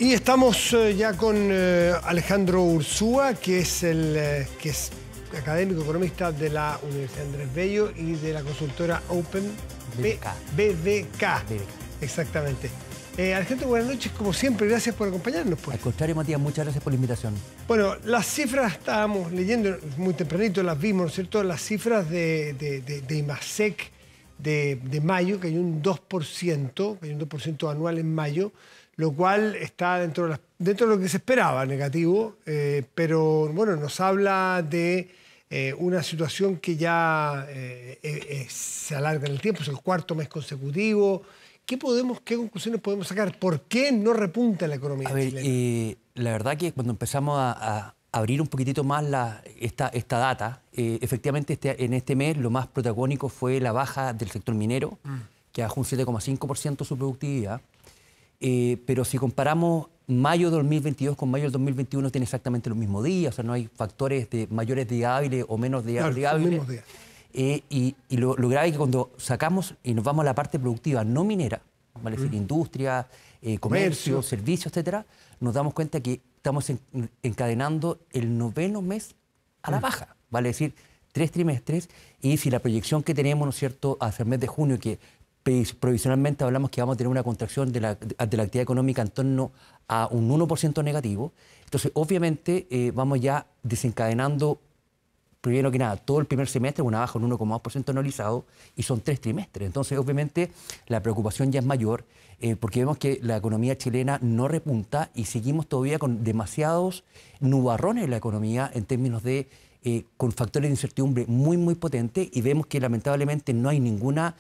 Y estamos ya con Alejandro Urzúa, que es académico economista de la Universidad Andrés Bello y de la consultora Open BBK. Exactamente. Alejandro, buenas noches, como siempre, gracias por acompañarnos. Pues. Al contrario, Matías, muchas gracias por la invitación. Bueno, las cifras estábamos leyendo muy tempranito, las vimos, ¿no es cierto? Las cifras de IMASEC de mayo, que hay un 2%, anual en mayo, lo cual está dentro de lo que se esperaba, negativo, pero bueno, nos habla de una situación que ya se alarga en el tiempo, es el cuarto mes consecutivo. ¿Qué conclusiones podemos sacar? ¿Por qué no repunta la economía chilena? La verdad que cuando empezamos a abrir un poquitito más esta data, efectivamente en este mes lo más protagónico fue la baja del sector minero, que bajó un 7,5% su productividad. Pero si comparamos mayo de 2022 con mayo del 2021, tiene exactamente los mismos días, o sea, no hay factores de mayores días hábiles o menos días hábiles. Y lo grave es que cuando sacamos y nos vamos a la parte productiva no minera, ¿vale? Es decir, industria, comercio, servicios, etcétera, nos damos cuenta que estamos encadenando el 9º mes a la baja, vale decir, 3 trimestres, y si la proyección que tenemos, ¿no es cierto?, hacia el mes de junio, que provisionalmente hablamos que vamos a tener una contracción de la actividad económica en torno a un 1% negativo. Entonces, obviamente, vamos ya desencadenando, primero que nada, todo el primer semestre, una baja de un 1,2% anualizado, y son 3 trimestres. Entonces, obviamente, la preocupación ya es mayor, porque vemos que la economía chilena no repunta y seguimos todavía con demasiados nubarrones en la economía en términos de con factores de incertidumbre muy potentes, y vemos que lamentablemente no hay ninguna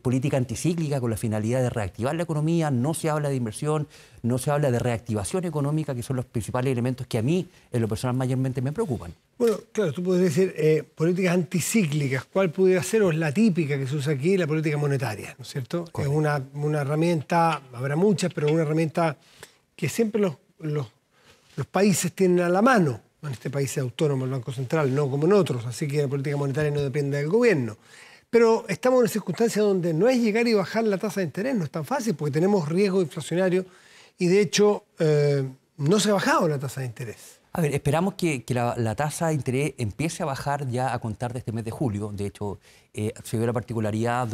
política anticíclica con la finalidad de reactivar la economía, no se habla de inversión, no se habla de reactivación económica, que son los principales elementos que a mí, en lo personal, mayormente me preocupan. Bueno, claro, tú podrías decir políticas anticíclicas. ¿Cuál pudiera ser, o es la típica que se usa aquí, la política monetaria, ¿no es cierto? Correcto. Es una herramienta, habrá muchas, pero una herramienta que siempre los países tienen a la mano. En este país es autónomo el Banco Central, no como en otros, así que la política monetaria no depende del gobierno. Pero estamos en una circunstancia donde no es llegar y bajar la tasa de interés, no es tan fácil, porque tenemos riesgo inflacionario y de hecho no se ha bajado la tasa de interés. A ver, esperamos que la tasa de interés empiece a bajar ya a contar de este mes de julio. De hecho, se dio la particularidad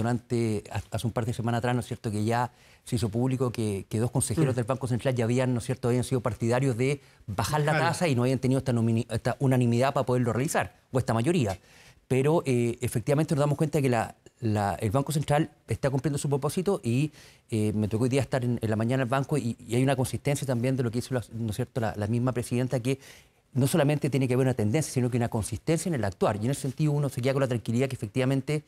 hace un par de semanas atrás, ¿no es cierto?, que ya se hizo público que 2 consejeros del Banco Central ya habían, ¿no es cierto?, habían sido partidarios de bajar la tasa y no habían tenido esta unanimidad para poderlo realizar, o esta mayoría. Pero efectivamente nos damos cuenta que el Banco Central está cumpliendo su propósito, y me tocó hoy día estar en la mañana al banco y hay una consistencia también de lo que hizo ¿no es cierto?, la misma presidenta, que no solamente tiene que haber una tendencia, sino que una consistencia en el actuar. Y en ese sentido uno se queda con la tranquilidad que efectivamente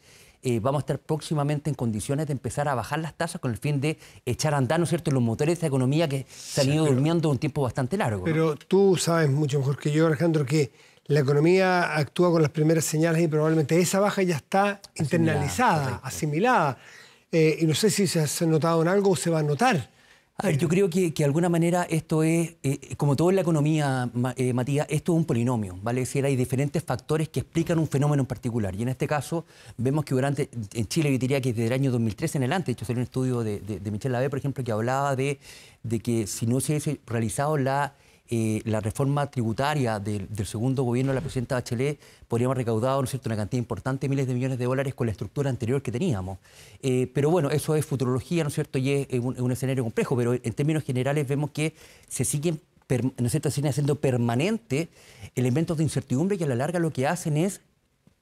vamos a estar próximamente en condiciones de empezar a bajar las tasas con el fin de echar a andar, ¿no es cierto?, los motores de esta economía que se han ido durmiendo un tiempo bastante largo. Pero tú sabes mucho mejor que yo, Alejandro, que la economía actúa con las primeras señales y probablemente esa baja ya está internalizada, asimilada. Y no sé si se ha notado en algo o se va a notar. A ver, yo creo que de alguna manera esto es, como todo en la economía, Matías, esto es un polinomio, ¿vale? Es decir, hay diferentes factores que explican un fenómeno en particular. Y en este caso, vemos que en Chile, yo diría que desde el año 2013 en adelante, de hecho salió un estudio de Michel Lavé, por ejemplo, que hablaba de que si no se hubiese realizado la reforma tributaria del segundo gobierno de la presidenta Bachelet, podríamos haber recaudado, ¿no es cierto?, una cantidad importante de miles de millones de dólares con la estructura anterior que teníamos. Pero bueno, eso es futurología, ¿no es cierto?, y es un escenario complejo, pero en términos generales vemos que se siguen, ¿no es cierto?, siguen haciendo permanentes elementos de incertidumbre que a la larga lo que hacen es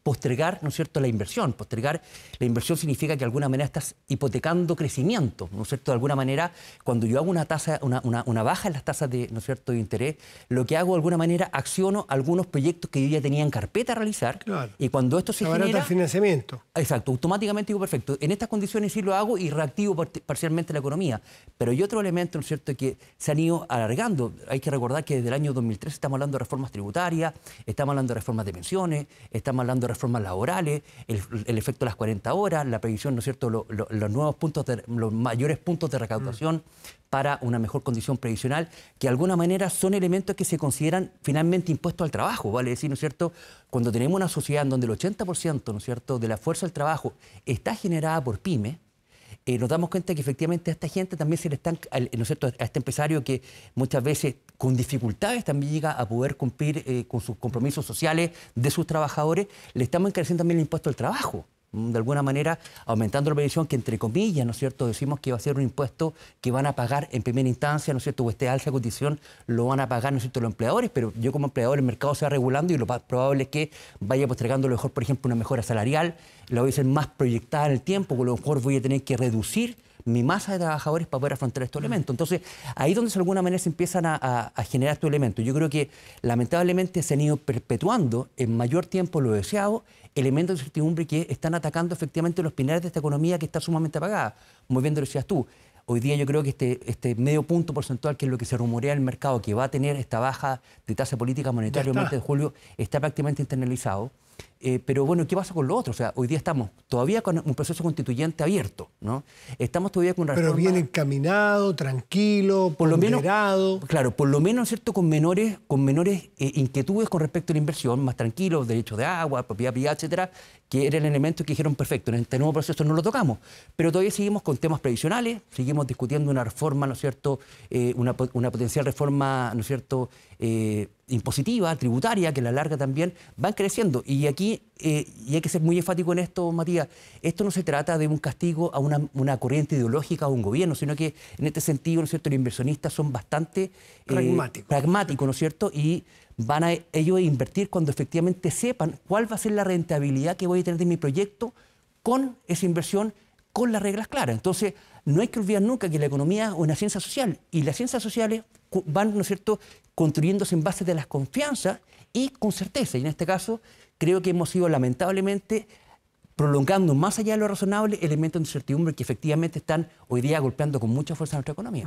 postergar, ¿no es cierto?, la inversión. Postergar la inversión significa que de alguna manera estás hipotecando crecimiento, ¿no es cierto? De alguna manera, cuando yo hago una baja en las tasas de, ¿no es cierto?, de interés, lo que hago de alguna manera, acciono algunos proyectos que yo ya tenía en carpeta a realizar. Claro. Y cuando esto se genera... el financiamiento. Exacto, automáticamente digo, perfecto, en estas condiciones sí lo hago y reactivo parcialmente la economía. Pero hay otro elemento, ¿no es cierto?, que se han ido alargando. Hay que recordar que desde el año 2013 estamos hablando de reformas tributarias, estamos hablando de reformas de pensiones, estamos hablando de reformas laborales, el efecto de las 40 horas, la previsión, ¿no es cierto?, los nuevos puntos, los mayores puntos de recaudación para una mejor condición previsional, que de alguna manera son elementos que se consideran finalmente impuestos al trabajo, vale decir, ¿no es cierto?, cuando tenemos una sociedad en donde el 80%, ¿no es cierto?, de la fuerza del trabajo está generada por pymes, nos damos cuenta que efectivamente a esta gente también se le están, ¿no es cierto?, a este empresario que muchas veces con dificultades también llega a poder cumplir con sus compromisos sociales de sus trabajadores, le estamos encareciendo también el impuesto al trabajo. De alguna manera, aumentando la previsión que, entre comillas, ¿no es cierto?, decimos que va a ser un impuesto que van a pagar en primera instancia, ¿no es cierto?, o este alza de cotización lo van a pagar, ¿no es cierto?, los empleadores, pero yo como empleador el mercado se va regulando y lo más probable es que vaya postergando a lo mejor, por ejemplo, una mejora salarial, la voy a ser más proyectada en el tiempo, con lo mejor voy a tener que reducir mi masa de trabajadores para poder afrontar estos elementos. Entonces, ahí es donde de alguna manera se empiezan a generar estos elementos. Yo creo que lamentablemente se han ido perpetuando en mayor tiempo lo deseado elementos de incertidumbre que están atacando efectivamente los pilares de esta economía que está sumamente apagada. Muy bien lo decías tú. Hoy día yo creo que este medio punto porcentual, que es lo que se rumorea en el mercado, que va a tener esta baja de tasa política monetaria el mes de julio, está prácticamente internalizado. Pero bueno, ¿qué pasa con lo otro? O sea, hoy día estamos todavía con un proceso constituyente abierto, ¿no? Estamos todavía con una reforma... Pero bien encaminado, tranquilo, ponderado. Claro, por lo menos, ¿cierto?, con menores inquietudes con respecto a la inversión, más tranquilos, derechos de agua, propiedad privada, etcétera, que eran elementos que dijeron, perfecto, en este nuevo proceso no lo tocamos. Pero todavía seguimos con temas previsionales, seguimos discutiendo una reforma, ¿no es cierto?, una potencial reforma, ¿no es cierto?, impositiva, tributaria, que a la larga también van creciendo. Y aquí, y hay que ser muy enfático en esto, Matías, esto no se trata de un castigo a una corriente ideológica o a un gobierno, sino que en este sentido, ¿no es cierto?, los inversionistas son bastante pragmáticos, ¿no es cierto?, y van a ellos a invertir cuando efectivamente sepan cuál va a ser la rentabilidad que voy a tener de mi proyecto con esa inversión, con las reglas claras. Entonces, no hay que olvidar nunca que la economía es una ciencia social y las ciencias sociales van, ¿no es cierto?, construyéndose en base de las confianzas y con certeza. Y en este caso, creo que hemos ido lamentablemente prolongando más allá de lo razonable elementos de incertidumbre que efectivamente están hoy día golpeando con mucha fuerza nuestra economía.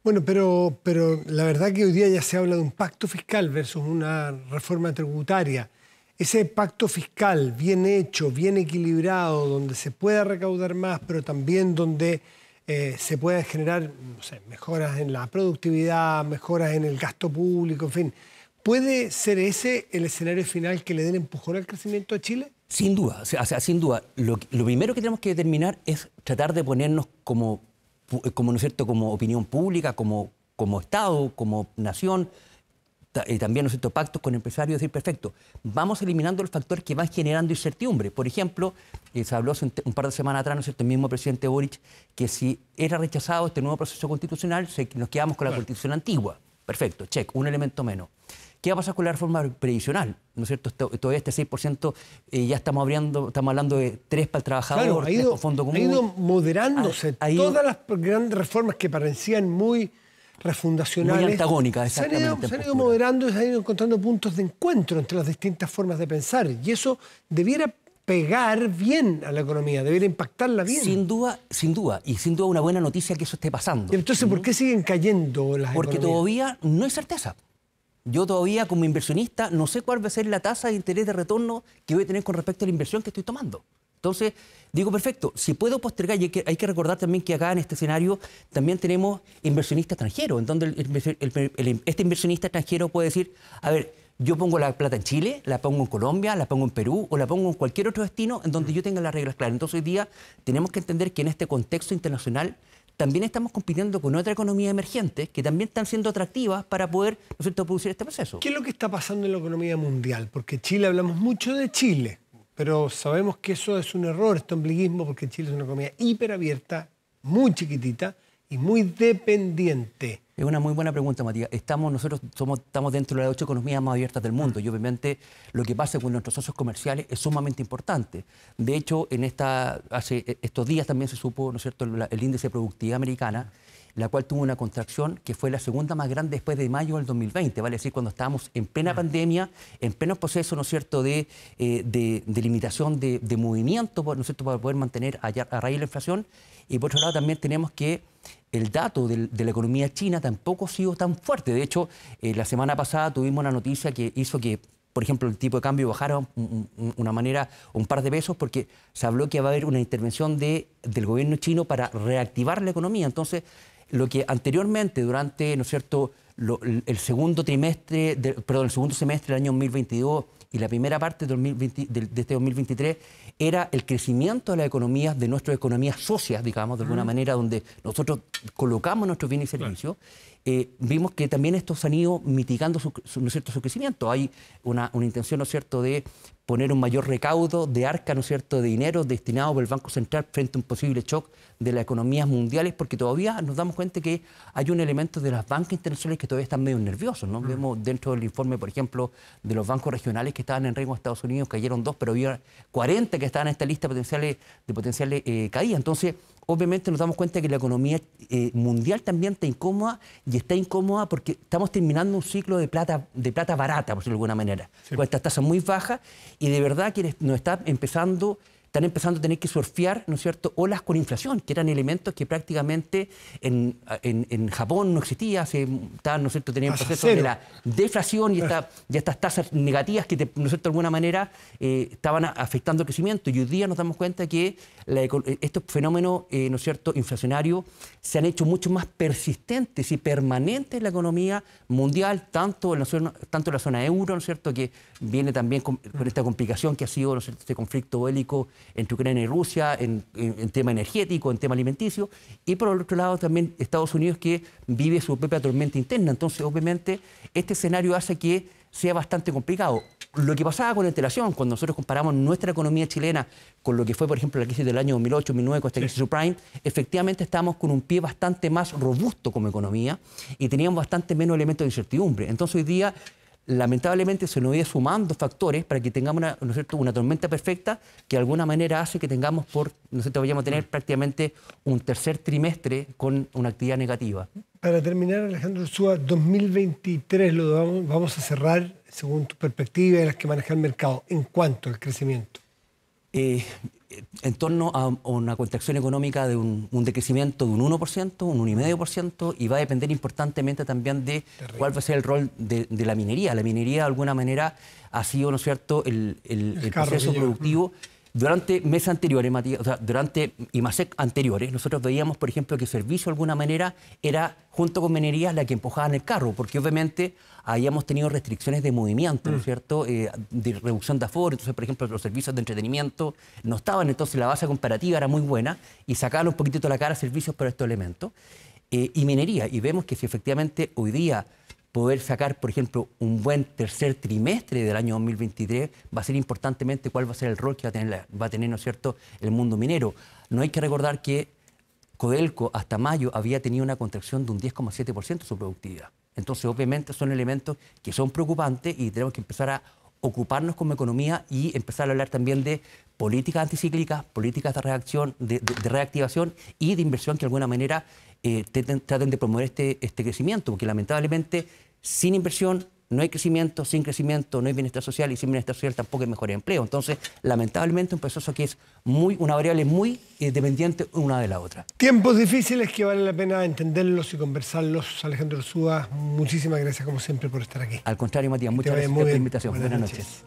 Bueno, pero la verdad que hoy día ya se habla de un pacto fiscal versus una reforma tributaria. Ese pacto fiscal bien hecho, bien equilibrado, donde se pueda recaudar más, pero también donde se pueda generar, no sé, mejoras en la productividad, mejoras en el gasto público, en fin. ¿Puede ser ese el escenario final que le dé el empujón al crecimiento de Chile? Sin duda, o sea, sin duda. Lo primero que tenemos que determinar es tratar de ponernos como ¿no es cierto?, como opinión pública, como Estado, como nación, y también, ¿no es cierto?, pactos con empresarios, decir, perfecto, vamos eliminando el factor que va generando incertidumbre. Por ejemplo, se habló hace un par de semanas atrás, ¿no es cierto?, el mismo presidente Boric, que si era rechazado este nuevo proceso constitucional, nos quedamos con la constitución antigua. Perfecto, check, un elemento menos. ¿Qué va a pasar con la reforma previsional? ¿No es cierto? Todavía este 6% ya estamos hablando de 3 para el trabajador, claro, 3 para fondo común. Ha ido moderándose. Todas las grandes reformas que parecían muy refundacionales, muy antagónicas, exactamente. Se han ido moderando y se han ido encontrando puntos de encuentro entre las distintas formas de pensar. Y eso debiera pegar bien a la economía, debiera impactarla bien. Sin duda, y sin duda una buena noticia que eso esté pasando. Y entonces, ¿por qué siguen cayendo las Porque economías? todavía no hay certeza. Yo todavía, como inversionista, no sé cuál va a ser la tasa de interés de retorno que voy a tener con respecto a la inversión que estoy tomando. Entonces, digo, perfecto, si puedo postergar, y hay que recordar también que acá en este escenario también tenemos inversionistas extranjeros, en donde este inversionista extranjero puede decir, a ver, yo pongo la plata en Chile, la pongo en Colombia, la pongo en Perú o la pongo en cualquier otro destino en donde yo tenga las reglas claras. Entonces, hoy día tenemos que entender que en este contexto internacional también estamos compitiendo con otra economía emergente que también están siendo atractivas para poder, ¿no es cierto?, producir este proceso. ¿Qué es lo que está pasando en la economía mundial? Porque Chile, hablamos mucho de Chile, pero sabemos que eso es un error, este ombliguismo, porque Chile es una economía hiperabierta, muy chiquitita y muy dependiente. Es una muy buena pregunta, Matías. Nosotros estamos dentro de las 8 economías más abiertas del mundo y obviamente lo que pasa con nuestros socios comerciales es sumamente importante. De hecho, hace estos días también se supo, ¿no es cierto?, el índice de productividad americana, la cual tuvo una contracción que fue la segunda más grande después de mayo del 2020, vale decir, cuando estábamos en plena pandemia, en pleno proceso, ¿no es cierto?, de limitación de movimiento, ¿no es cierto?, para poder mantener a raya la inflación. Y por otro lado también tenemos que el dato de la economía china tampoco ha sido tan fuerte. De hecho, la semana pasada tuvimos una noticia que hizo que, por ejemplo, el tipo de cambio bajara un par de pesos porque se habló que va a haber una intervención del gobierno chino para reactivar la economía. Entonces, lo que anteriormente, durante, ¿no es cierto?, el segundo semestre del año 2022 y la primera parte de este 2023 era el crecimiento de las economías, de nuestras economías socias, digamos, de alguna manera, donde nosotros colocamos nuestros bienes y servicios. Vimos que también estos han ido mitigando ¿no es cierto?, su crecimiento. Hay una intención, ¿no es cierto?, de poner un mayor recaudo de arca, ¿no es cierto?, de dinero destinado por el Banco Central frente a un posible shock de las economías mundiales, porque todavía nos damos cuenta que hay un elemento de las bancas internacionales que todavía están medio nerviosos, ¿no? Vemos dentro del informe, por ejemplo, de los bancos regionales que estaban en riesgo en Estados Unidos, cayeron 2, pero había 40 que estaban en esta lista de potenciales caídas. Entonces, obviamente nos damos cuenta que la economía mundial también está incómoda, y está incómoda porque estamos terminando un ciclo de plata barata, por decirlo de alguna manera, con estas tasas muy bajas, y de verdad que nos están empezando a tener que surfear, ¿no es cierto?, olas con inflación, que eran elementos que prácticamente en Japón no existía, estaban, ¿no es cierto?, tenían procesos de la deflación y estas tasas negativas que, ¿no es cierto?, de alguna manera estaban afectando el crecimiento. Y hoy día nos damos cuenta que estos fenómenos, ¿no es cierto?, inflacionarios se han hecho mucho más persistentes y permanentes en la economía mundial, tanto en la zona euro, ¿no es cierto?, que viene también con esta complicación que ha sido, ¿no es cierto?, este conflicto bélico entre Ucrania y Rusia, en tema energético, en tema alimenticio, y por el otro lado también Estados Unidos, que vive su propia tormenta interna. Entonces, obviamente, este escenario hace que sea bastante complicado. Lo que pasaba con la antelación, cuando nosotros comparamos nuestra economía chilena con lo que fue, por ejemplo, la crisis del año 2008-2009, con esta crisis subprime, efectivamente estábamos con un pie bastante más robusto como economía y teníamos bastante menos elementos de incertidumbre. Entonces, hoy día, lamentablemente, se nos iba sumando factores para que tengamos ¿no es cierto?, una tormenta perfecta que de alguna manera hace que tengamos ¿no es cierto?, vayamos a tener prácticamente un tercer trimestre con una actividad negativa. Para terminar, Alejandro Urzúa, 2023 vamos a cerrar, según tu perspectiva y las que maneja el mercado, ¿en cuánto el crecimiento? En torno a una contracción económica de un decrecimiento de un 1%, un 1,5%, y va a depender importantemente también de cuál va a ser el rol de la minería. La minería, de alguna manera, ha sido, ¿no es cierto?, el proceso productivo. Durante meses anteriores, Matías, o sea, durante IMASEC anteriores, nosotros veíamos, por ejemplo, que el servicio, de alguna manera, era, junto con minería, la que empujaba en el carro, porque obviamente habíamos tenido restricciones de movimiento, ¿no es cierto?, de reducción de aforo. Entonces, por ejemplo, los servicios de entretenimiento no estaban, entonces la base comparativa era muy buena y sacaban un poquitito la cara a servicios por estos elementos. Y minería, y vemos que si efectivamente hoy día poder sacar, por ejemplo, un buen tercer trimestre del año 2023 va a ser importantemente cuál va a ser el rol que va a tener, ¿no es cierto?, el mundo minero. No hay que recordar que Codelco hasta mayo había tenido una contracción de un 10,7% de su productividad. Entonces, obviamente, son elementos que son preocupantes y tenemos que empezar a ocuparnos como economía y empezar a hablar también de políticas anticíclicas, políticas de reacción, de reactivación y de inversión que de alguna manera traten de promover este crecimiento, porque lamentablemente sin inversión no hay crecimiento, sin crecimiento no hay bienestar social y sin bienestar social tampoco hay mejor empleo. Entonces, lamentablemente, un proceso que es una variable muy dependiente una de la otra. Tiempos difíciles que vale la pena entenderlos y conversarlos. Alejandro Urzúa, muchísimas gracias como siempre por estar aquí. Al contrario, Matías, muchas gracias por la invitación. Buenas noches.